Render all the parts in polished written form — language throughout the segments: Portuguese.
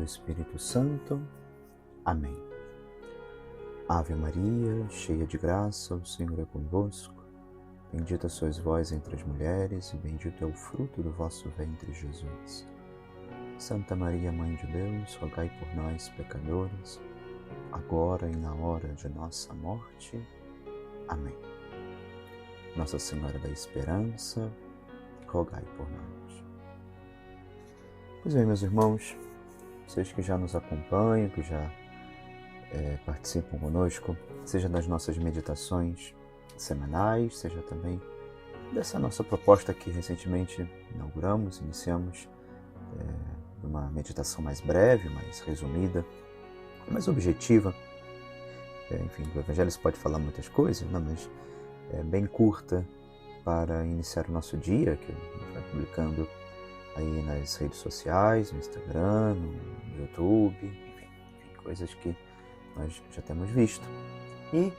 Espírito Santo. Amém. Ave Maria, cheia de graça, o Senhor é convosco. Bendita sois vós entre as mulheres, e bendito é o fruto do vosso ventre, Jesus. Santa Maria, Mãe de Deus, rogai por nós, pecadores, agora e na hora de nossa morte. Amém. Nossa Senhora da Esperança, rogai por nós. Pois bem, meus irmãos, vocês que já nos acompanham, que já participam conosco, seja das nossas meditações semanais, seja também dessa nossa proposta que recentemente iniciamos uma meditação mais breve, mais resumida, mais objetiva. Enfim, o Evangelho se pode falar muitas coisas, né? Mas é bem curta para iniciar o nosso dia, que a gente vai publicando aí nas redes sociais, no Instagram, no YouTube, enfim, coisas que nós já temos visto. E,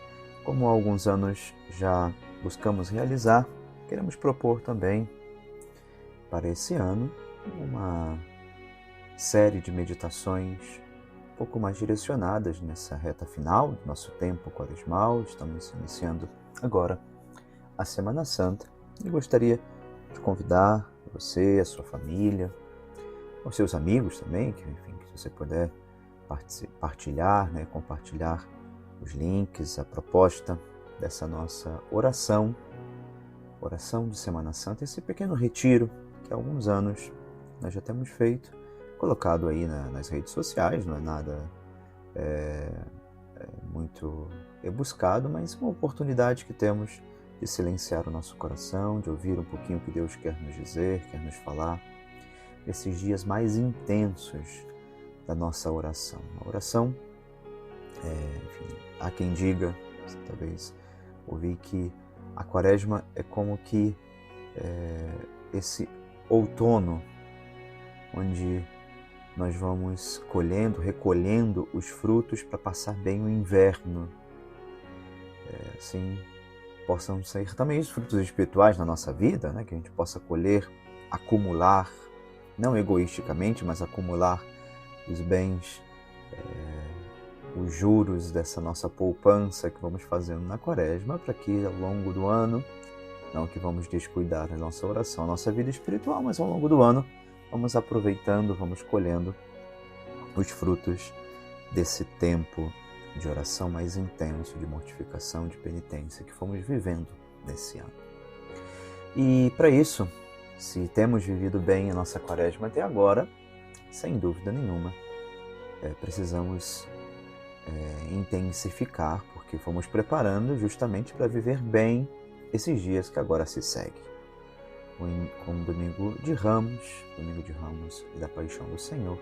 como há alguns anos já buscamos realizar, queremos propor também para esse ano uma série de meditações um pouco mais direcionadas nessa reta final do nosso tempo quaresmal. Estamos iniciando agora a Semana Santa e gostaria de convidar você, a sua família, os seus amigos também, que se você puder partilhar, compartilhar os links, a proposta dessa nossa oração de Semana Santa, esse pequeno retiro que há alguns anos nós já temos feito, colocado aí nas redes sociais. Não é nada muito rebuscado, mas uma oportunidade que temos de silenciar o nosso coração, de ouvir um pouquinho o que Deus quer nos dizer, quer nos falar, nesses dias mais intensos da nossa oração. A oração, há quem diga, talvez ouvi, que a Quaresma é como que esse outono, onde nós vamos recolhendo os frutos para passar bem o inverno. Assim, possam sair também os frutos espirituais na nossa vida, que a gente possa colher, acumular, não egoisticamente, mas acumular os bens, os juros dessa nossa poupança que vamos fazendo na Quaresma, para que ao longo do ano, não que vamos descuidar a nossa oração, a nossa vida espiritual, mas ao longo do ano vamos aproveitando, vamos colhendo os frutos desse tempo de oração mais intenso, de mortificação, de penitência que fomos vivendo nesse ano. E para isso, se temos vivido bem a nossa Quaresma até agora, sem dúvida nenhuma, precisamos intensificar, porque fomos preparando justamente para viver bem esses dias que agora se seguem. Com o Domingo de Ramos e da Paixão do Senhor,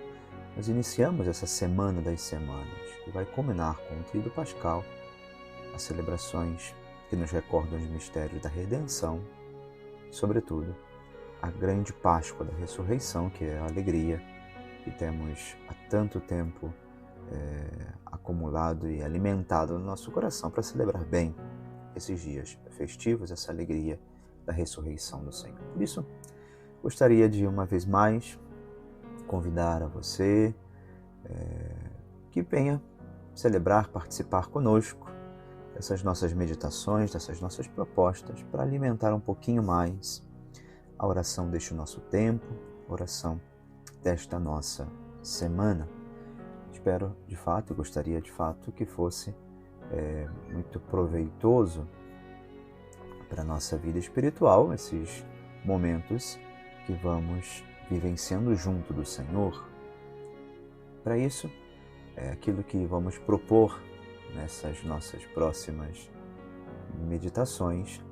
nós iniciamos essa Semana das Semanas, que vai culminar com o Tríduo Pascal, as celebrações que nos recordam os mistérios da redenção, sobretudo a grande Páscoa da Ressurreição, que é a alegria que temos há tanto tempo acumulado e alimentado no nosso coração para celebrar bem esses dias festivos, essa alegria da ressurreição do Senhor. Por isso, gostaria de, uma vez mais, convidar a você que venha celebrar, participar conosco dessas nossas meditações, dessas nossas propostas, para alimentar um pouquinho mais a oração deste nosso tempo, a oração desta nossa semana. Espero, de fato, gostaria de fato que fosse muito proveitoso para a nossa vida espiritual, esses momentos que vamos vivenciando junto do Senhor. Para isso, aquilo que vamos propor nessas nossas próximas meditações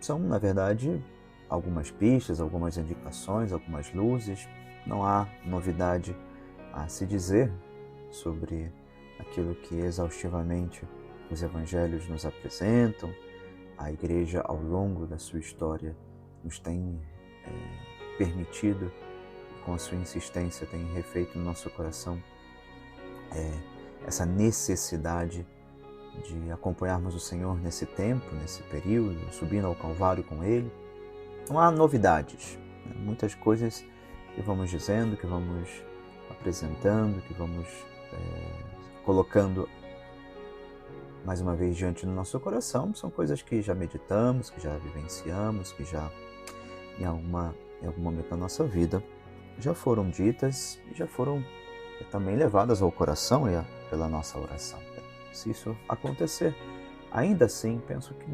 são, na verdade, algumas pistas, algumas indicações, algumas luzes. Não há novidade a se dizer sobre aquilo que exaustivamente os evangelhos nos apresentam. A Igreja, ao longo da sua história, nos tem permitido, com a sua insistência, tem refeito no nosso coração essa necessidade de acompanharmos o Senhor nesse tempo, nesse período, subindo ao Calvário com Ele. Não há novidades, muitas coisas que vamos dizendo, que vamos apresentando, que vamos colocando mais uma vez diante do nosso coração, são coisas que já meditamos, que já vivenciamos, que já em algum momento da nossa vida já foram ditas e já foram também levadas ao coração pela nossa oração. Se isso acontecer, ainda assim, penso que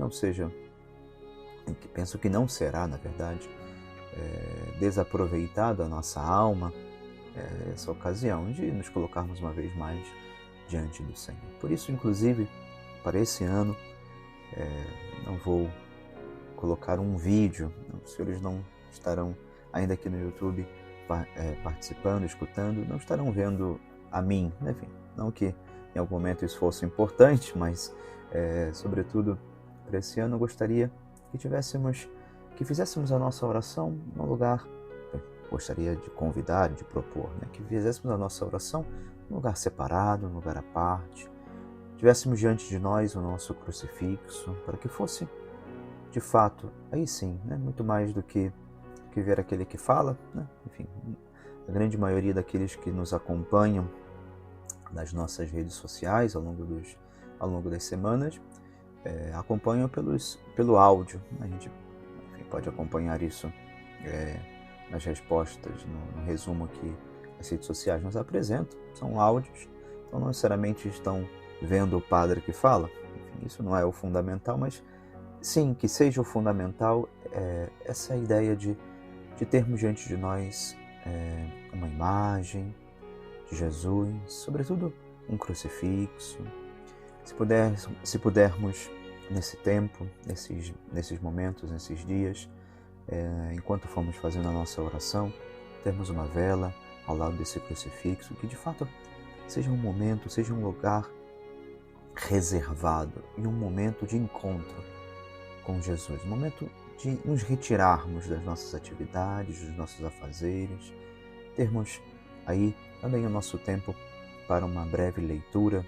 não será, na verdade, desaproveitado a nossa alma essa ocasião de nos colocarmos uma vez mais diante do Senhor. Por isso, inclusive, para esse ano, não vou colocar um vídeo, os senhores não estarão ainda aqui no YouTube participando, escutando, não estarão vendo a mim, enfim, não que em algum momento isso fosse importante, mas sobretudo para esse ano eu gostaria que fizéssemos a nossa oração num lugar, gostaria de convidar, de propor, que fizéssemos a nossa oração num lugar separado, num lugar à parte, tivéssemos diante de nós o nosso crucifixo, para que fosse, de fato, aí sim, muito mais do que ver aquele que fala, enfim, a grande maioria daqueles que nos acompanham nas nossas redes sociais ao longo das semanas, acompanham pelo áudio. A gente pode acompanhar isso nas respostas, no resumo que as redes sociais nos apresentam. São áudios, então não necessariamente estão vendo o padre que fala. Enfim, isso não é o fundamental, mas sim, que seja o fundamental essa ideia de termos diante de nós uma imagem de Jesus, sobretudo um crucifixo. Se pudermos nesse tempo, nesses momentos, nesses dias, enquanto formos fazendo a nossa oração, termos uma vela ao lado desse crucifixo, que de fato seja um momento, seja um lugar reservado e um momento de encontro com Jesus, um momento de nos retirarmos das nossas atividades, dos nossos afazeres, termos aí também o nosso tempo para uma breve leitura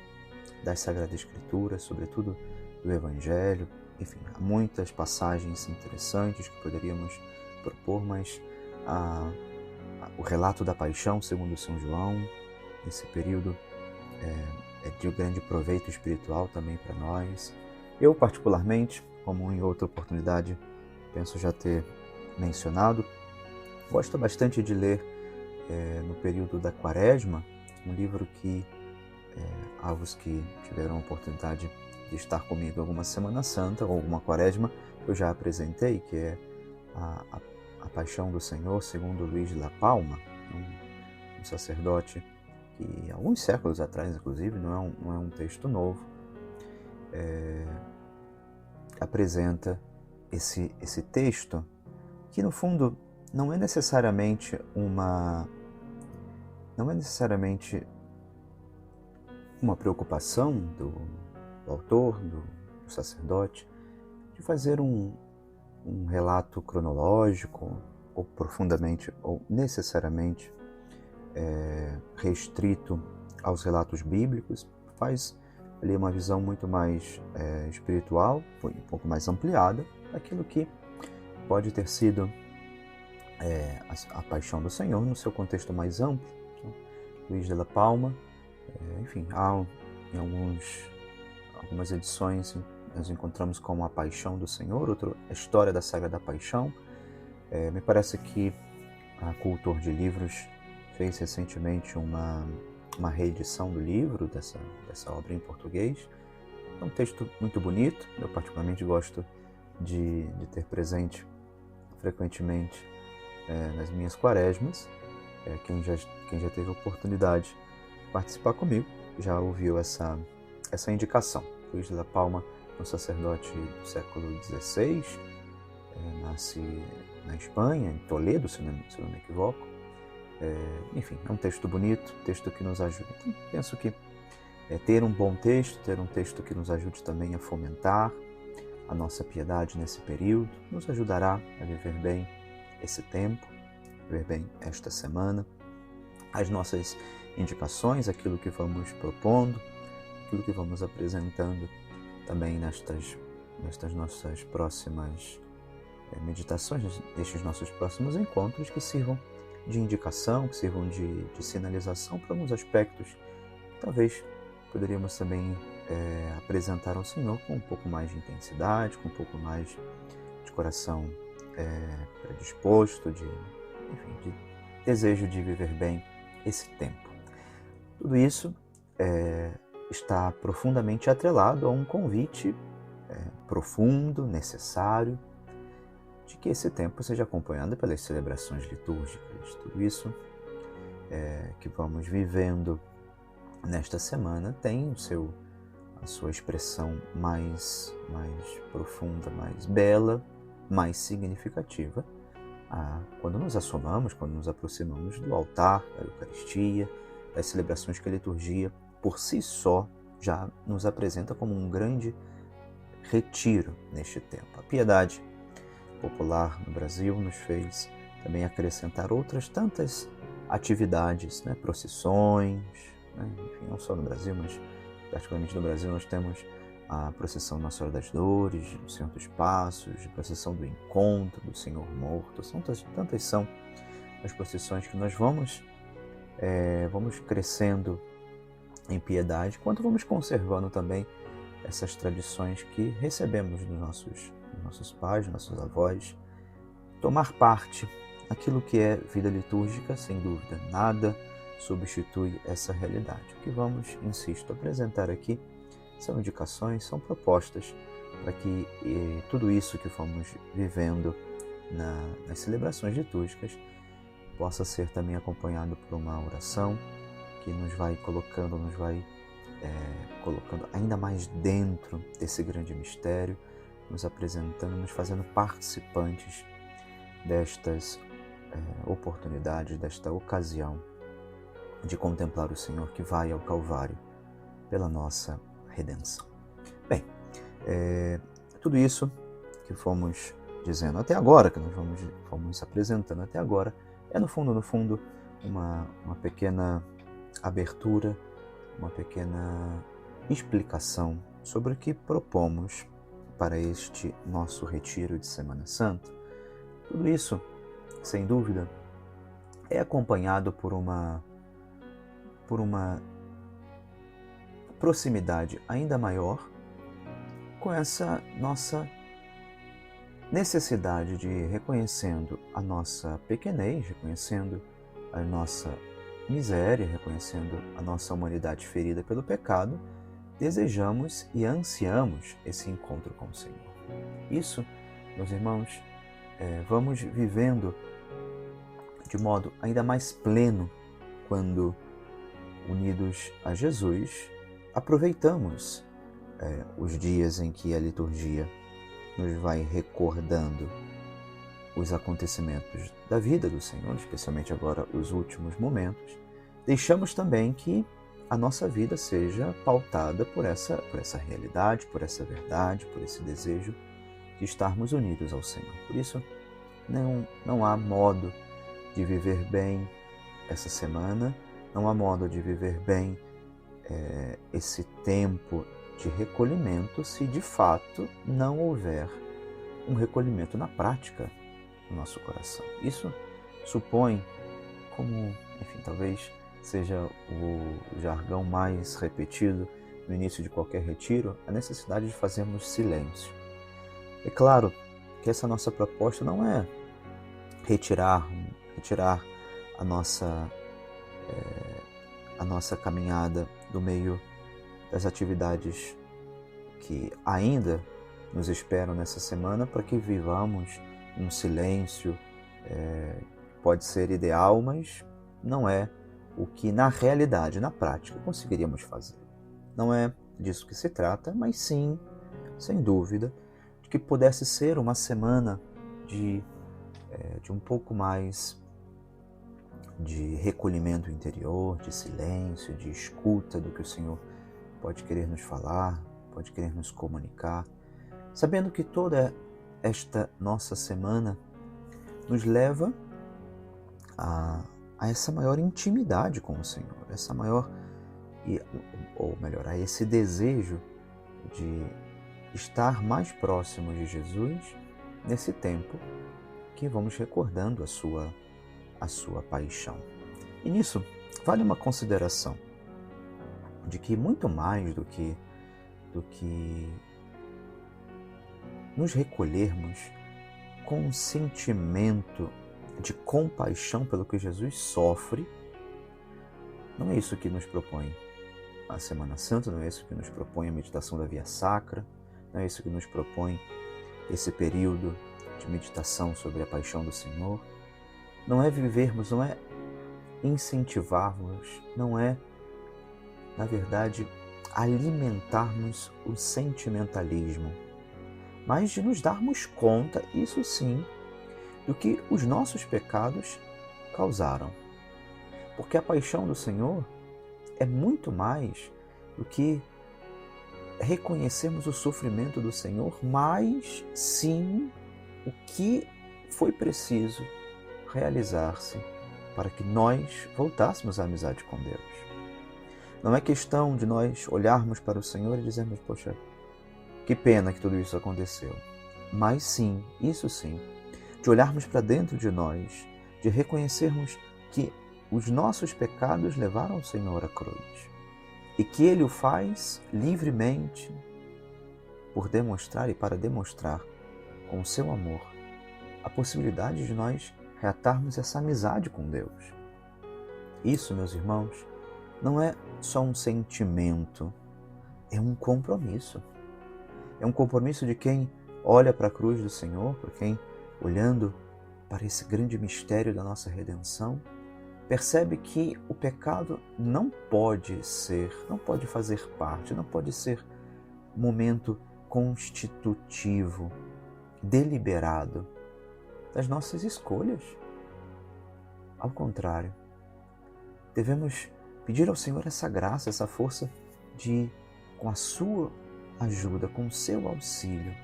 das Sagradas Escrituras, sobretudo do Evangelho. Enfim, há muitas passagens interessantes que poderíamos propor, mas o relato da paixão segundo São João, esse período é de grande proveito espiritual também para nós. Eu, particularmente, como em outra oportunidade penso já ter mencionado, gosto bastante de ler no período da Quaresma, um livro que aos que tiveram a oportunidade de estar comigo alguma Semana Santa ou alguma Quaresma, eu já apresentei, que é a Paixão do Senhor segundo Luís de La Palma, um sacerdote que alguns séculos atrás, inclusive, não é um texto novo, apresenta esse texto que, no fundo, não é necessariamente uma preocupação do autor, do sacerdote, de fazer um relato cronológico ou profundamente ou necessariamente restrito aos relatos bíblicos. Faz ali uma visão muito mais espiritual, um pouco mais ampliada, daquilo que pode ter sido a Paixão do Senhor no seu contexto mais amplo. Então, Luís de La Palma, enfim, em algumas edições nós encontramos como a Paixão do Senhor, outra a História da Sagrada Paixão. Me parece que a Cultor de Livros fez recentemente uma reedição do livro, dessa obra em português. É um texto muito bonito, eu particularmente gosto de ter presente frequentemente nas minhas quaresmas. Quem já teve a oportunidade de participar comigo já ouviu essa indicação. Luís de La Palma, um sacerdote do século XVI, nasce na Espanha, em Toledo, se não me equivoco. Enfim, é um texto bonito, texto que nos ajuda. Então, penso que ter um bom texto, ter um texto que nos ajude também a fomentar a nossa piedade nesse período, nos ajudará a viver bem esse tempo, viver bem esta semana. As nossas indicações, aquilo que vamos propondo, aquilo que vamos apresentando também nestas nossas próximas meditações, nestes nossos próximos encontros, que sirvam de indicação, que sirvam de sinalização para alguns aspectos que talvez poderíamos também apresentar ao Senhor com um pouco mais de intensidade, com um pouco mais de coração predisposto, de desejo de viver bem esse tempo. Tudo isso está profundamente atrelado a um convite profundo, necessário, de que esse tempo seja acompanhado pelas celebrações litúrgicas. Tudo isso que vamos vivendo nesta semana tem a sua expressão mais profunda, mais bela, mais significativa, quando nos assomamos, quando nos aproximamos do altar, da Eucaristia, das celebrações que a liturgia, por si só, já nos apresenta como um grande retiro neste tempo. A piedade popular no Brasil nos fez também acrescentar outras tantas atividades, procissões, enfim, não só no Brasil, mas particularmente no Brasil nós temos a procissão Nossa Senhora das Dores, do Senhor dos Passos, a procissão do Encontro, do Senhor Morto. Tantas são as procissões que nós vamos crescendo em piedade, quanto vamos conservando também essas tradições que recebemos dos nossos pais, nossos avós. Tomar parte naquilo que é vida litúrgica, sem dúvida, nada substitui essa realidade. O que vamos, insisto, apresentar aqui são indicações, são propostas para que tudo isso que fomos vivendo nas celebrações litúrgicas possa ser também acompanhado por uma oração que nos vai colocando ainda mais dentro desse grande mistério, nos apresentando, nos fazendo participantes destas oportunidades, desta ocasião de contemplar o Senhor que vai ao Calvário pela nossa redenção. Bem, tudo isso que fomos dizendo até agora, que nós fomos apresentando até agora, é no fundo, uma pequena abertura, uma pequena explicação sobre o que propomos para este nosso retiro de Semana Santa. Tudo isso, sem dúvida, é acompanhado por uma proximidade ainda maior com essa nossa necessidade de, reconhecendo a nossa pequenez, reconhecendo a nossa miséria, reconhecendo a nossa humanidade ferida pelo pecado, desejamos e ansiamos esse encontro com o Senhor. Isso, meus irmãos, vamos vivendo de modo ainda mais pleno quando, unidos a Jesus, aproveitamos os dias em que a liturgia nos vai recordando os acontecimentos da vida do Senhor, especialmente agora os últimos momentos. Deixamos também que a nossa vida seja pautada por essa realidade, por essa verdade, por esse desejo de estarmos unidos ao Senhor. Por isso, não há modo de viver bem essa semana, não há modo de viver bem esse tempo de recolhimento se de fato não houver um recolhimento na prática no nosso coração. Isso supõe, como, enfim, talvez seja o jargão mais repetido no início de qualquer retiro, a necessidade de fazermos silêncio. É claro que essa nossa proposta não é retirar a nossa caminhada do meio das atividades que ainda nos esperam nessa semana, para que vivamos um silêncio. Pode ser ideal, mas não é o que na realidade, na prática, conseguiríamos fazer. Não é disso que se trata, mas sim, sem dúvida, de que pudesse ser uma semana de um pouco mais de recolhimento interior, de silêncio, de escuta do que o Senhor pode querer nos falar, pode querer nos comunicar, sabendo que toda esta nossa semana nos leva a essa maior intimidade com o Senhor, a esse desejo de estar mais próximo de Jesus nesse tempo que vamos recordando a a sua paixão. E nisso vale uma consideração de que muito mais do que nos recolhermos com um sentimento de compaixão pelo que Jesus sofre, não é isso que nos propõe a Semana Santa, não é isso que nos propõe a meditação da Via Sacra, não é isso que nos propõe esse período de meditação sobre a paixão do Senhor. Não é vivermos, não é incentivarmos, não é, na verdade, alimentarmos o sentimentalismo, mas de nos darmos conta, isso sim, do que os nossos pecados causaram. Porque a paixão do Senhor é muito mais do que reconhecermos o sofrimento do Senhor, mas sim o que foi preciso realizar-se para que nós voltássemos à amizade com Deus. Não é questão de nós olharmos para o Senhor e dizermos, poxa, que pena que tudo isso aconteceu. Mas sim, isso sim, de olharmos para dentro de nós, de reconhecermos que os nossos pecados levaram o Senhor à cruz e que Ele o faz livremente por demonstrar e para demonstrar com o seu amor a possibilidade de nós reatarmos essa amizade com Deus. Isso, meus irmãos, não é só um sentimento, é um compromisso. É um compromisso de quem olha para a cruz do Senhor, por quem, olhando para esse grande mistério da nossa redenção, percebe que o pecado não pode fazer parte, não pode ser momento constitutivo, deliberado das nossas escolhas. Ao contrário, devemos pedir ao Senhor essa graça, essa força de, com a sua ajuda, com o seu auxílio,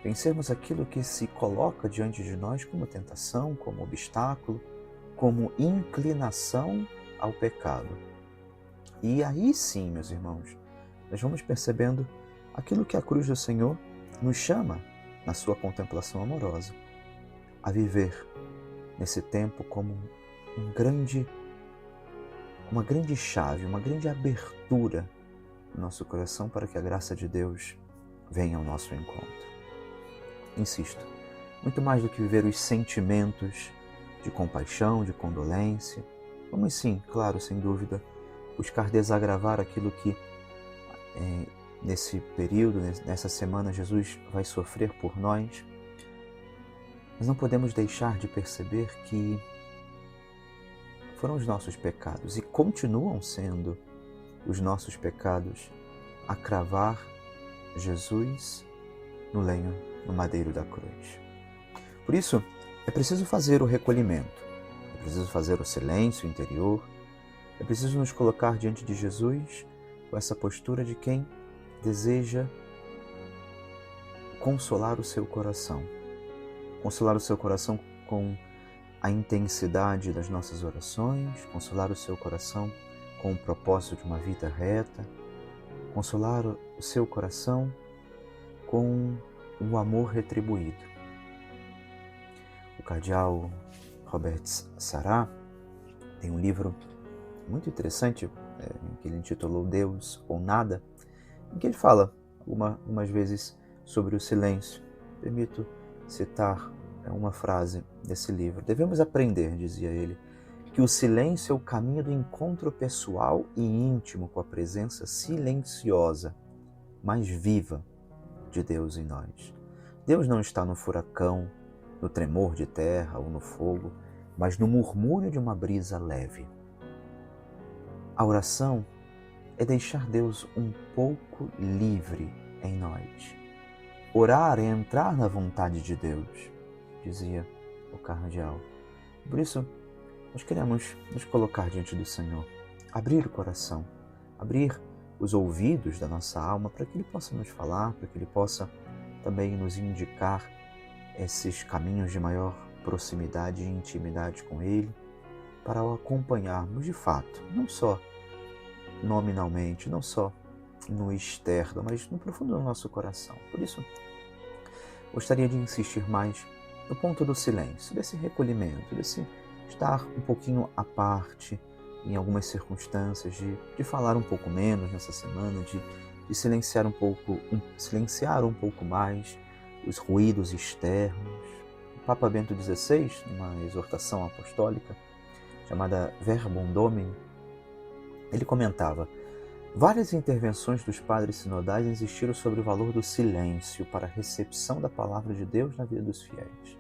vencermos aquilo que se coloca diante de nós como tentação, como obstáculo, como inclinação ao pecado. E aí sim, meus irmãos, nós vamos percebendo aquilo que a cruz do Senhor nos chama, na sua contemplação amorosa, a viver nesse tempo como uma grande chave, uma grande abertura no nosso coração para que a graça de Deus venha ao nosso encontro. Insisto, muito mais do que viver os sentimentos de compaixão, de condolência, vamos sim, claro, sem dúvida, buscar desagravar aquilo que nesse período, nessa semana, Jesus vai sofrer por nós, mas não podemos deixar de perceber que foram os nossos pecados e continuam sendo os nossos pecados a cravar Jesus no lenho, no madeiro da cruz. Por isso, é preciso fazer o recolhimento, é preciso fazer o silêncio interior, é preciso nos colocar diante de Jesus com essa postura de quem deseja consolar o seu coração com a intensidade das nossas orações, consolar o seu coração com o propósito de uma vida reta, consolar o seu coração com o amor retribuído. O cardeal Robert Sarah tem um livro muito interessante, que ele intitulou Deus ou Nada, em que ele fala algumas vezes sobre o silêncio. Permito citar uma frase desse livro. Devemos aprender, dizia ele, que o silêncio é o caminho do encontro pessoal e íntimo com a presença silenciosa, mas viva, de Deus em nós. Deus não está no furacão, no tremor de terra ou no fogo, mas no murmúrio de uma brisa leve. A oração é deixar Deus um pouco livre em nós. Orar é entrar na vontade de Deus, dizia o cardeal. Por isso, nós queremos nos colocar diante do Senhor, abrir o coração, abrir os ouvidos da nossa alma para que Ele possa nos falar, para que Ele possa também nos indicar esses caminhos de maior proximidade e intimidade com Ele, para o acompanharmos de fato, não só nominalmente, não só no externo, mas no profundo do nosso coração. Por isso, gostaria de insistir mais no ponto do silêncio, desse recolhimento, desse estar um pouquinho à parte em algumas circunstâncias, de falar um pouco menos nessa semana, de silenciar silenciar um pouco mais os ruídos externos. O Papa Bento XVI, numa exortação apostólica chamada Verbum Domini, ele comentava: várias intervenções dos padres sinodais insistiram sobre o valor do silêncio para a recepção da palavra de Deus na vida dos fiéis.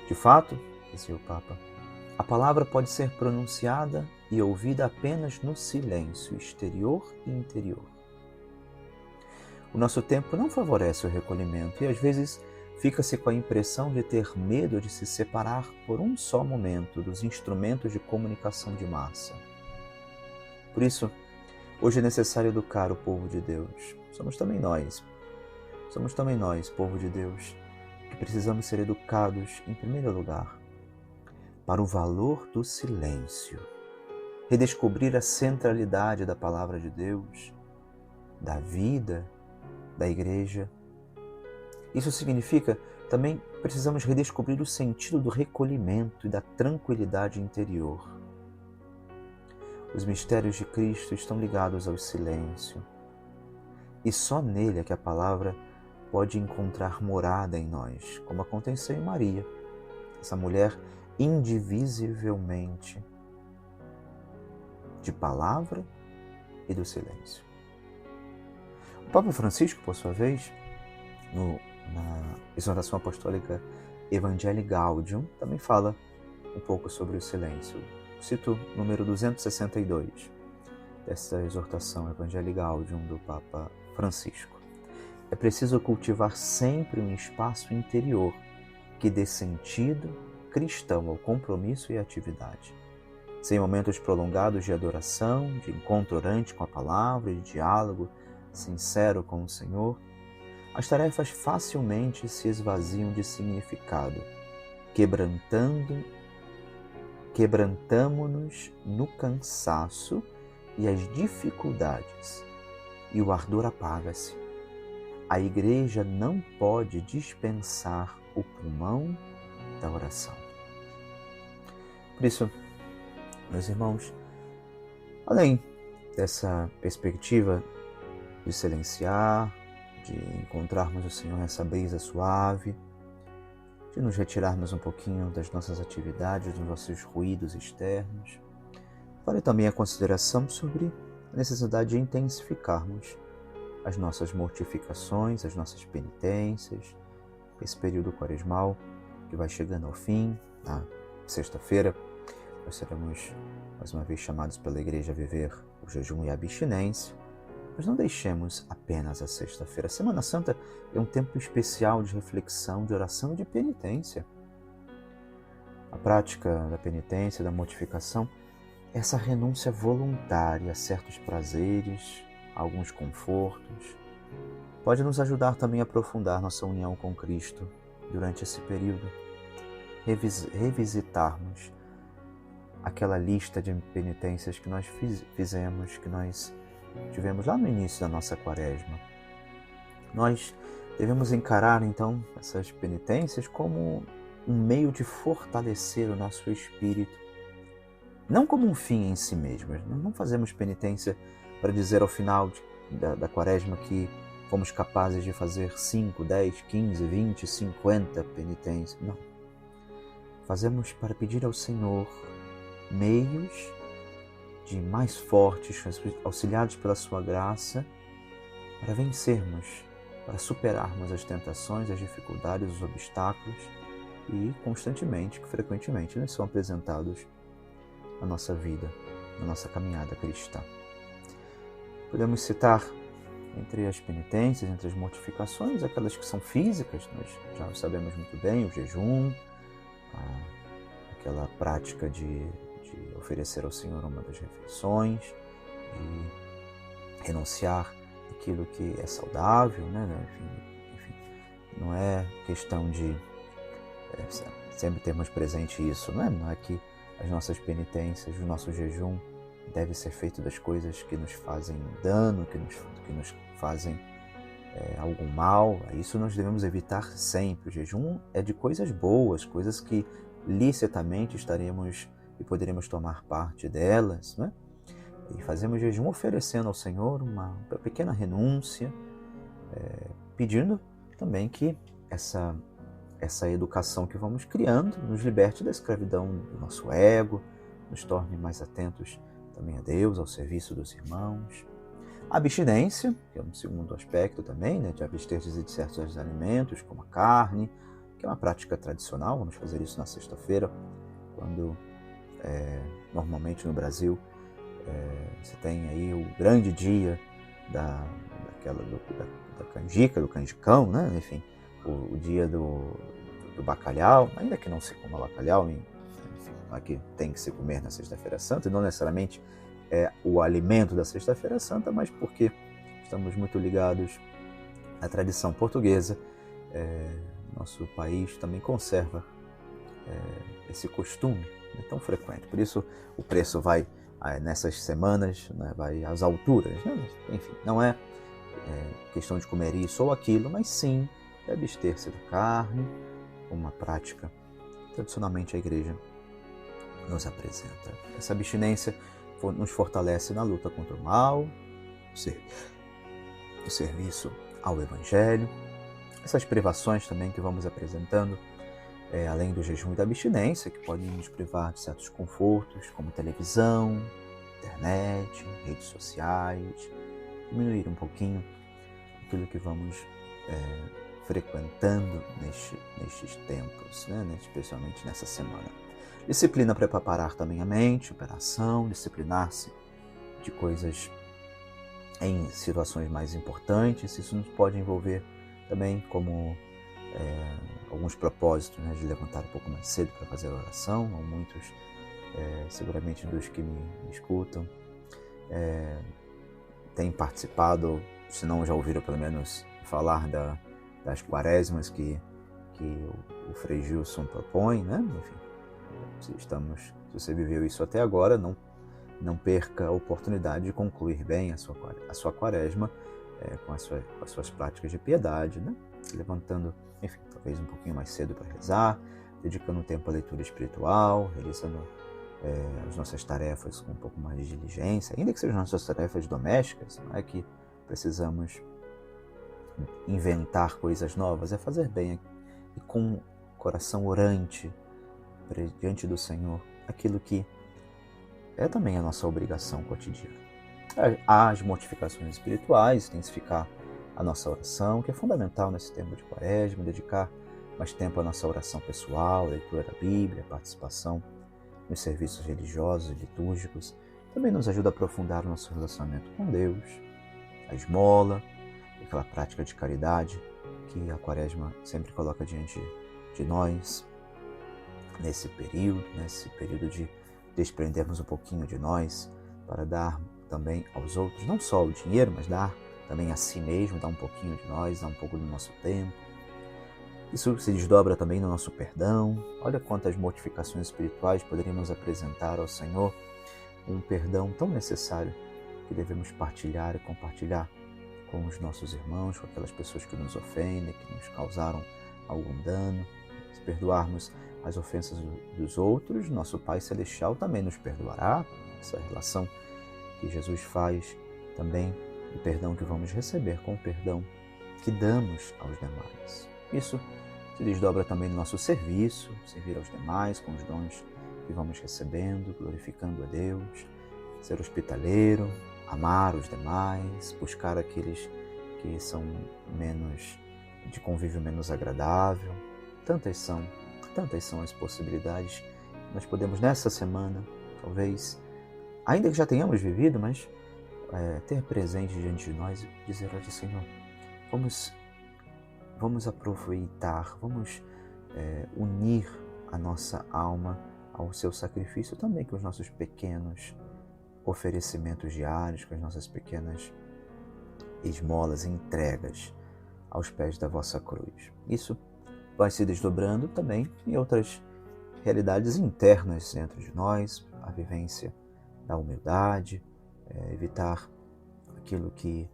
De fato, dizia o Papa, a palavra pode ser pronunciada e ouvida apenas no silêncio exterior e interior. O nosso tempo não favorece o recolhimento e às vezes fica-se com a impressão de ter medo de se separar por um só momento dos instrumentos de comunicação de massa. Por isso, hoje é necessário educar o povo de Deus. Somos também nós, povo de Deus, que precisamos ser educados, em primeiro lugar, para o valor do silêncio. Redescobrir a centralidade da palavra de Deus, da vida, da igreja. Isso significa também precisamos redescobrir o sentido do recolhimento e da tranquilidade interior. Os mistérios de Cristo estão ligados ao silêncio. E só nele é que a palavra pode encontrar morada em nós, como aconteceu em Maria, essa mulher indivisivelmente de palavra e do silêncio. O Papa Francisco, por sua vez, na exortação apostólica Evangelii Gaudium, também fala um pouco sobre o silêncio. Cito o número 262 dessa exortação Evangelii Gaudium do Papa Francisco. É preciso cultivar sempre um espaço interior que dê sentido cristão ao compromisso e à atividade. Sem momentos prolongados de adoração, de encontro orante com a palavra e de diálogo sincero com o Senhor, as tarefas facilmente se esvaziam de significado, quebrantamo-nos no cansaço e as dificuldades, e o ardor apaga-se. A Igreja não pode dispensar o pulmão da oração. Por isso, meus irmãos, além dessa perspectiva de silenciar, de encontrarmos o Senhor nessa brisa suave, de nos retirarmos um pouquinho das nossas atividades, dos nossos ruídos externos, vale também a consideração sobre a necessidade de intensificarmos as nossas mortificações, as nossas penitências, esse período quaresmal que vai chegando ao fim, na sexta-feira. Nós seremos mais uma vez chamados pela Igreja a viver o jejum e a abstinência, mas não deixemos apenas a sexta-feira. A Semana Santa é um tempo especial de reflexão, de oração e de penitência. A prática da penitência, da mortificação, é essa renúncia voluntária a certos prazeres, a alguns confortos, pode nos ajudar também a aprofundar nossa união com Cristo durante esse período, revisitarmos aquela lista de penitências que nós fizemos, que nós tivemos lá no início da nossa quaresma. Nós devemos encarar, então, essas penitências como um meio de fortalecer o nosso espírito, não como um fim em si mesmo. Não fazemos penitência para dizer ao final da quaresma que fomos capazes de fazer 5, 10, 15, 20, 50 penitências. Não. Fazemos para pedir ao Senhor meios de mais fortes, auxiliados pela sua graça, para vencermos, para superarmos as tentações, as dificuldades, os obstáculos e constantemente, frequentemente, eles são apresentados na nossa vida, na nossa caminhada cristã. Podemos citar entre as penitências, entre as mortificações, aquelas que são físicas, nós já sabemos muito bem, o jejum, aquela prática de oferecer ao Senhor uma das refeições, de renunciar aquilo que é saudável, né? Enfim, não é questão de sempre termos presente isso, não é que as nossas penitências, o nosso jejum deve ser feito das coisas que nos fazem dano, que nos fazem algum mal. Isso nós devemos evitar sempre. O jejum é de coisas boas, coisas que licitamente estaremos e poderemos tomar parte delas, né? E fazemos jejum oferecendo ao Senhor uma pequena renúncia, pedindo também que essa educação que vamos criando nos liberte da escravidão do nosso ego, nos torne mais atentos também a Deus, ao serviço dos irmãos. A abstinência, que é um segundo aspecto também, né, de abster-se de certos alimentos, como a carne, que é uma prática tradicional. Vamos fazer isso na sexta-feira, quando normalmente no Brasil você tem aí o grande dia da canjica, do canjicão, né? Enfim, o dia do bacalhau, ainda que não se coma bacalhau, enfim, aqui tem que se comer na Sexta-feira Santa, e não necessariamente é o alimento da Sexta-feira Santa, mas porque estamos muito ligados à tradição portuguesa. Nosso país também conserva esse costume tão frequente. Por isso o preço vai, nessas semanas, né, vai às alturas. Né? Enfim, não é questão de comer isso ou aquilo, mas sim abster-se da carne, uma prática tradicionalmente a Igreja nos apresenta. Essa abstinência nos fortalece na luta contra o mal, o serviço ao Evangelho. Essas privações também que vamos apresentando, além do jejum e da abstinência, que podem nos privar de certos confortos, como televisão, internet, redes sociais, diminuir um pouquinho aquilo que vamos frequentando nestes tempos, né? Especialmente nessa semana. Disciplina para preparar também a mente, operação, disciplinar-se de coisas em situações mais importantes. Isso nos pode envolver também como alguns propósitos, né, de levantar um pouco mais cedo para fazer a oração. Há muitos, seguramente dos que me escutam, têm participado, se não já ouviram pelo menos falar das quaresmas que o Frei Gilson propõe, né? Enfim, se você viveu isso até agora, não perca a oportunidade de concluir bem a sua quaresma com as suas práticas de piedade, né? Levantando, enfim, talvez um pouquinho mais cedo para rezar, dedicando um tempo à leitura espiritual, realizando as nossas tarefas com um pouco mais de diligência, ainda que sejam nossas tarefas domésticas. Não é que precisamos inventar coisas novas, é fazer bem e com coração orante diante do Senhor aquilo que é também a nossa obrigação cotidiana. As mortificações espirituais, intensificar a nossa oração, que é fundamental nesse tempo de quaresma, dedicar mais tempo à nossa oração pessoal, leitura da Bíblia, participação nos serviços religiosos e litúrgicos, também nos ajuda a aprofundar o nosso relacionamento com Deus, a esmola, aquela prática de caridade que a quaresma sempre coloca diante de nós, nesse período de desprendermos um pouquinho de nós para dar também aos outros, não só o dinheiro, mas dar também a si mesmo, dar um pouquinho de nós, dar um pouco do nosso tempo. Isso se desdobra também no nosso perdão. Olha quantas mortificações espirituais poderíamos apresentar ao Senhor, um perdão tão necessário que devemos partilhar e compartilhar com os nossos irmãos, com aquelas pessoas que nos ofendem, que nos causaram algum dano. Se perdoarmos as ofensas dos outros, nosso Pai Celestial também nos perdoará. Essa relação que Jesus faz também do perdão que vamos receber com o perdão que damos aos demais. Isso se desdobra também no nosso serviço, servir aos demais com os dons que vamos recebendo, glorificando a Deus, ser hospitaleiro, amar os demais, buscar aqueles que são de convívio menos agradável. Tantas são as possibilidades que nós podemos nessa semana, talvez, ainda que já tenhamos vivido, mas ter presente diante de nós e dizer: olha, Senhor, vamos aproveitar, vamos unir a nossa alma ao seu sacrifício também com os nossos pequenos oferecimentos diários, com as nossas pequenas esmolas e entregas aos pés da vossa cruz. Isso vai se desdobrando também em outras realidades internas dentro de nós, a vivência da humildade, evitar aquilo que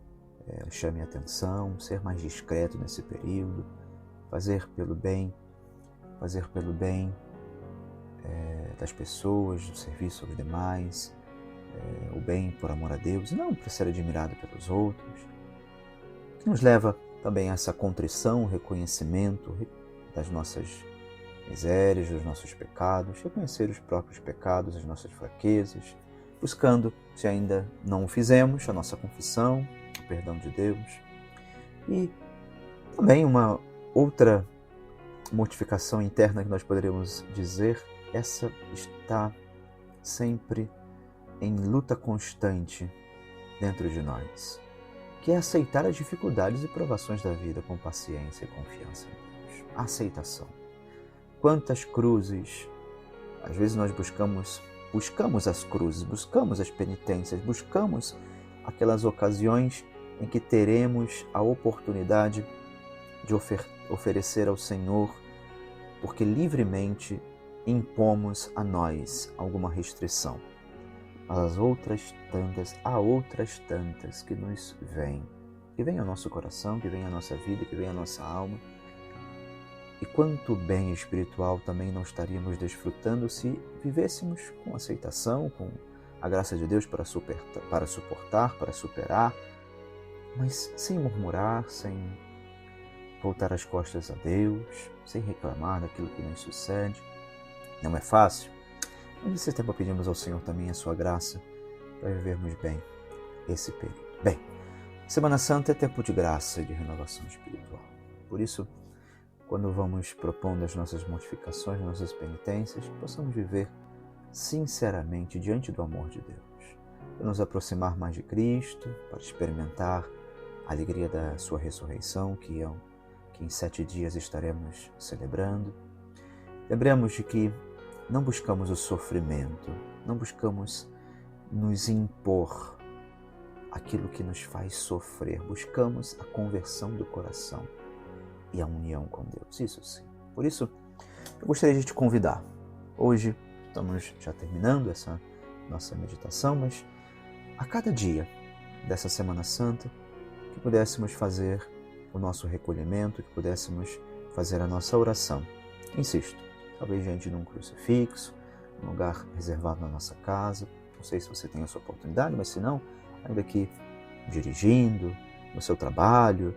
chame a atenção, ser mais discreto nesse período, fazer pelo bem das pessoas, do serviço aos demais, o bem por amor a Deus, e não para ser admirado pelos outros, que nos leva também a essa contrição, reconhecimento das nossas misérias, dos nossos pecados, reconhecer os próprios pecados, as nossas fraquezas, buscando, se ainda não o fizemos, a nossa confissão, o perdão de Deus. E também uma outra mortificação interna que nós poderíamos dizer, essa está sempre em luta constante dentro de nós, que é aceitar as dificuldades e provações da vida com paciência e confiança em Deus. A aceitação. Quantas cruzes, às vezes nós buscamos as cruzes, buscamos as penitências, buscamos aquelas ocasiões em que teremos a oportunidade de oferecer ao Senhor, porque livremente impomos a nós alguma restrição. Mas há outras tantas que nos vêm, que vêm ao nosso coração, que vêm à nossa vida, que vêm à nossa alma. E quanto bem espiritual também não estaríamos desfrutando se vivêssemos com aceitação, com a graça de Deus para suportar, para superar, mas sem murmurar, sem voltar as costas a Deus, sem reclamar daquilo que nos sucede. Não é fácil, mas nesse tempo pedimos ao Senhor também a sua graça para vivermos bem esse período. Bem, Semana Santa é tempo de graça e de renovação espiritual. Por isso, quando vamos propondo as nossas mortificações, as nossas penitências, possamos viver sinceramente diante do amor de Deus, para nos aproximar mais de Cristo, para experimentar a alegria da sua ressurreição, que em 7 dias estaremos celebrando. Lembremos de que não buscamos o sofrimento, não buscamos nos impor aquilo que nos faz sofrer, buscamos a conversão do coração e a união com Deus, isso sim. Por isso, eu gostaria de te convidar. Hoje estamos já terminando essa nossa meditação, mas a cada dia dessa Semana Santa, que pudéssemos fazer o nosso recolhimento, que pudéssemos fazer a nossa oração. Insisto, talvez diante de um crucifixo, um lugar reservado na nossa casa. Não sei se você tem essa oportunidade, mas se não, ainda aqui dirigindo, no seu trabalho,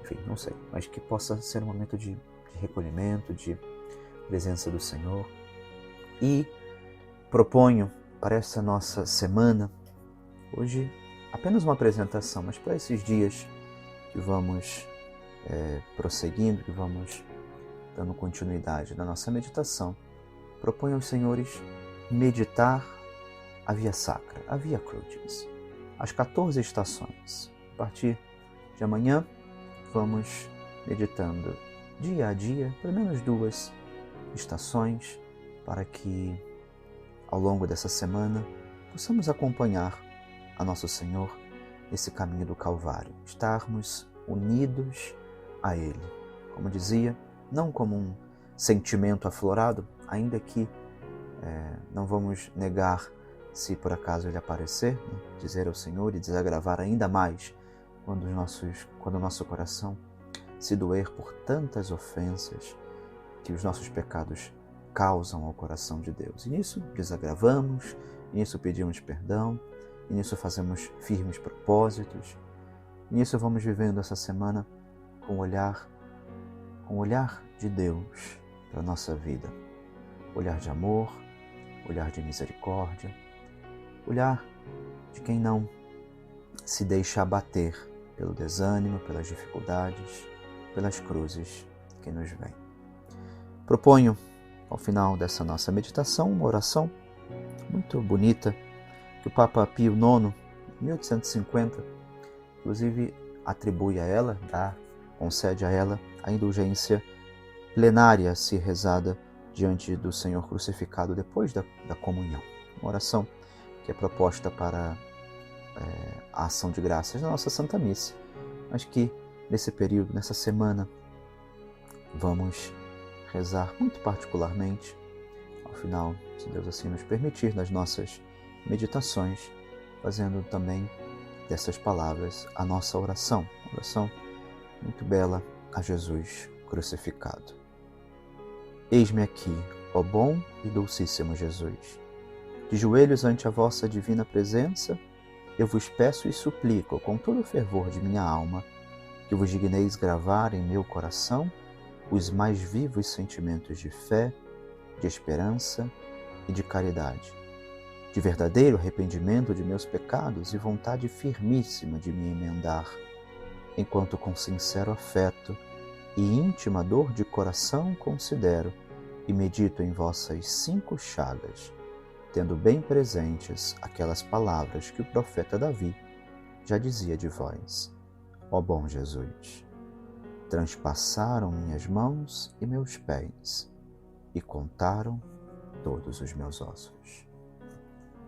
enfim, não sei. Mas que possa ser um momento de recolhimento, de presença do Senhor. E proponho para essa nossa semana, hoje apenas uma apresentação, mas para esses dias que vamos prosseguindo, que vamos dando continuidade na nossa meditação, proponho aos senhores meditar a Via Sacra, a Via Crucis, as 14 estações. A partir de amanhã, vamos meditando dia a dia, pelo menos 2 estações, para que ao longo dessa semana possamos acompanhar a Nosso Senhor nesse caminho do Calvário, estarmos unidos a Ele. Como dizia, não como um sentimento aflorado, ainda que não vamos negar se por acaso Ele aparecer, né? Dizer ao Senhor e desagravar ainda mais quando o nosso coração se doer por tantas ofensas que os nossos pecados causam ao coração de Deus. E nisso desagravamos, e nisso pedimos perdão, e nisso fazemos firmes propósitos, e nisso vamos vivendo essa semana com o olhar de Deus para a nossa vida. Olhar de amor, olhar de misericórdia, olhar de quem não se deixa abater pelo desânimo, pelas dificuldades, pelas cruzes que nos vêm. Proponho, ao final dessa nossa meditação, uma oração muito bonita que o Papa Pio IX, em 1850, inclusive atribui a ela, concede a ela a indulgência plenária a ser rezada diante do Senhor crucificado depois da comunhão. Uma oração que é proposta para a ação de graças na nossa Santa Missa, mas que nesse período, nessa semana, vamos rezar muito particularmente, ao final, se Deus assim nos permitir, nas nossas meditações, fazendo também dessas palavras a nossa oração, uma oração muito bela a Jesus crucificado. Eis-me aqui, Ó bom e dulcíssimo Jesus. De joelhos ante a vossa divina presença, eu vos peço e suplico, com todo o fervor de minha alma, que vos digneis gravar em meu coração os mais vivos sentimentos de fé, de esperança e de caridade, de verdadeiro arrependimento de meus pecados e vontade firmíssima de me emendar, enquanto com sincero afeto e íntima dor de coração considero e medito em vossas 5 chagas, tendo bem presentes aquelas palavras que o profeta Davi já dizia de vós: ó bom Jesus. Transpassaram minhas mãos e meus pés e contaram todos os meus ossos.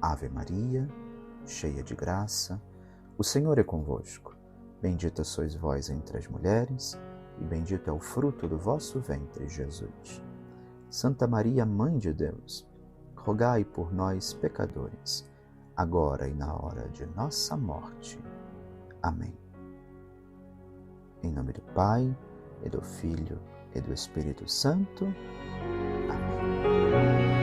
Ave Maria, cheia de graça, o Senhor é convosco. Bendita sois vós entre as mulheres, e bendito é o fruto do vosso ventre, Jesus. Santa Maria, Mãe de Deus, rogai por nós, pecadores, agora e na hora de nossa morte. Amém. Em nome do Pai, e do Filho, e do Espírito Santo. Amém.